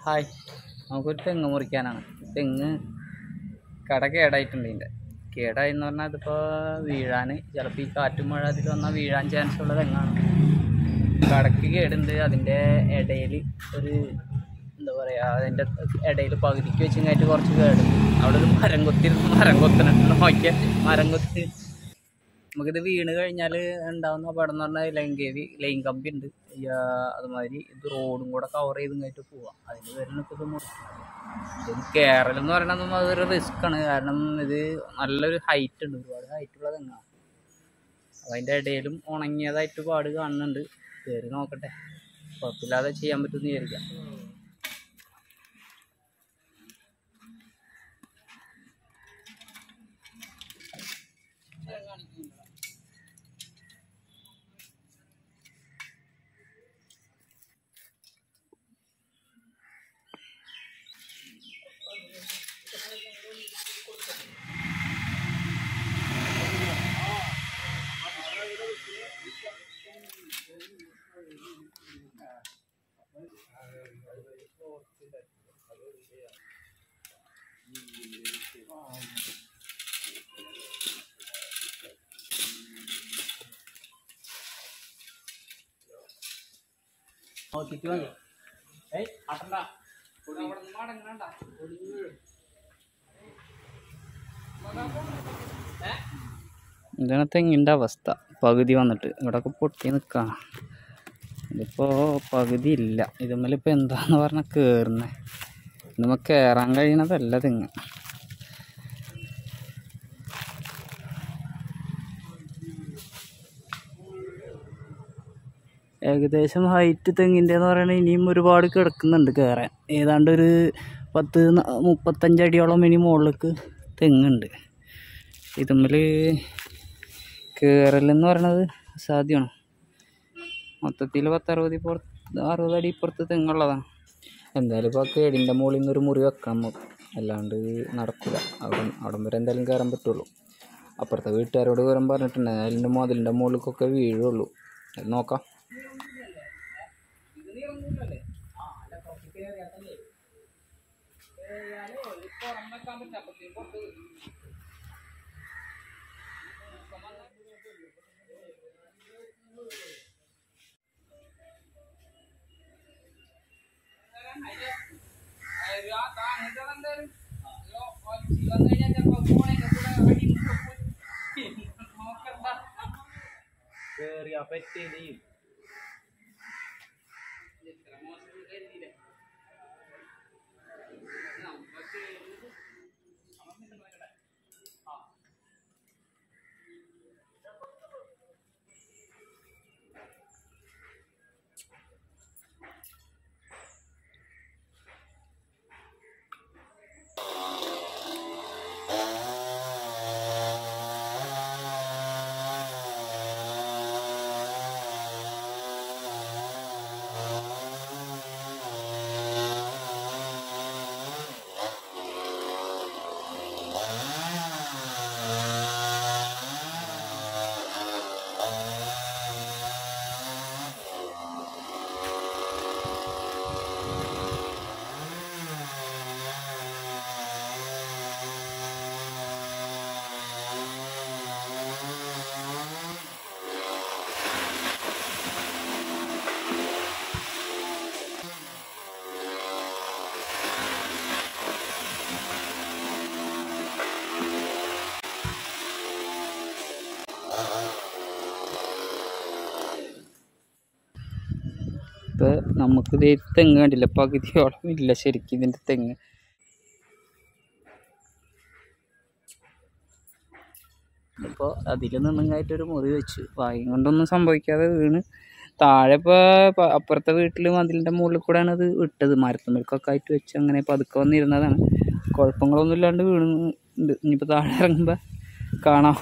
Hi, നമുക്കൊരു തെങ്ങ് മുറിക്കാനാണ്. തെങ്ങ് കട കേടായിട്ടുണ്ട്. ഇതിൻ്റെ കേടായെന്ന് പറഞ്ഞാൽ ഇതിപ്പോൾ വീഴാൻ ചിലപ്പോൾ ഈ കാറ്റും മഴ അതിൽ വന്നാൽ വീഴാൻ ചാൻസ് ഉള്ള തെങ്ങാണ്. കടക്ക് കേടുണ്ട്. അതിൻ്റെ ഇടയിൽ ഒരു എന്താ പറയുക, അതിൻ്റെ ഇടയിൽ പകുതിക്ക് വെച്ചിങ്ങായിട്ട് കുറച്ച് കേടുണ്ട്. അവിടെ ഒരു മരം കൊത്തിനുണ്ട്. നോക്കിയാൽ മരം കൊത്തി നമുക്കിത് വീണ് കഴിഞ്ഞാൽ ഉണ്ടാകുന്ന അപകടം എന്ന് പറഞ്ഞാൽ ലൈൻ കമ്പി ഉണ്ട്. അതുമാതിരി ഇത് റോഡും കൂടെ കവർ ചെയ്ത് ഇങ്ങോട്ട് പോവാം. അതിന് വരുന്നൊക്കെ ഇത് മുറിക്കുന്നത്. ഇത് കേരളം പറയണതും അതൊരു റിസ്ക്കാണ്. കാരണം ഇത് നല്ലൊരു ഹൈറ്റ് ഉണ്ട്, ഒരുപാട് ഹൈറ്റുള്ള തെങ്ങാണ്. അപ്പോൾ അതിൻ്റെ ഇടയിലും ഉണങ്ങിയതായിട്ട് പാട് കാണുന്നുണ്ട്. കയറി നോക്കട്ടെ, കുഴപ്പമില്ലാതെ ചെയ്യാൻ പറ്റുമെന്ന് വിചാരിക്കാം. ഇതാണ് തെങ്ങിൻ്റെ അവസ്ഥ. പകുതി വന്നിട്ട് ഇവിടെയൊക്കെ പൊട്ടി നിൽക്കുകയാണ്. ഇതിപ്പോൾ പകുതി ഇല്ല. ഇതുമ്മലിപ്പോൾ എന്താന്ന് പറഞ്ഞാൽ കയറുന്നത്. നമുക്ക് കയറാൻ കഴിയണതല്ല തെങ്ങ്. ഏകദേശം ഹൈറ്റ് തെങ്ങിൻ്റെ എന്ന് പറയുന്നത് ഇനിയും ഒരുപാട് കിടക്കുന്നുണ്ട് കയറാൻ. ഏതാണ്ട് ഒരു 10-35 അടിയോളം ഇനി മുകളിലേക്ക് തെങ്ങുണ്ട്. ഇതുമ്മൽ കയറലെന്ന് പറയണത് അസാധ്യമാണ്. മൊത്തത്തിൽ 10-60 അടി ഇപ്പുറത്ത് തെങ്ങുള്ളതാണ്. എന്തായാലും ഇപ്പോൾ കേടിൻ്റെ മുകളിൽ നിന്നൊരു മുറി വെക്കണം നമുക്ക്, അല്ലാണ്ട് നടക്കില്ല. അവിടം വരെ എന്തായാലും കയറാൻ പറ്റുള്ളൂ. അപ്പുറത്തെ വീട്ടുകാരോട് കയറാൻ പറഞ്ഞിട്ടുണ്ട്. അതിൻ്റെ മതിലിൻ്റെ മുകളിലേക്കൊക്കെ വീഴുള്ളൂ. അത് നോക്കാം. ഇപ്പോൾ നമുക്കിത് തെങ്ങ് കണ്ടില്ല, പകുതിയോളം ഇല്ല ശരിക്കും ഇതിൻ്റെ തെങ്ങ്. ഇപ്പോൾ അതിൽ നിന്നങ്ങായിട്ടൊരു മുറി വെച്ചു. ഭാഗ്യം കൊണ്ടൊന്നും സംഭവിക്കാതെ വീണ്. താഴെ ഇപ്പോൾ അപ്പുറത്തെ വീട്ടിൽ മതിലിൻ്റെ മുകളിൽ കൂടെയാണ് ഇത് ഇട്ടത്. മരത്തുമ്മൽക്കൊക്കെ ആയിട്ട് വെച്ച് അങ്ങനെ പതുക്കെ വന്നിരുന്നതാണ്. കുഴപ്പങ്ങളൊന്നും ഇല്ലാണ്ട് വീണുണ്ട്. ഇനിയിപ്പോൾ താഴെ ഇറങ്ങുമ്പോൾ കാണാം.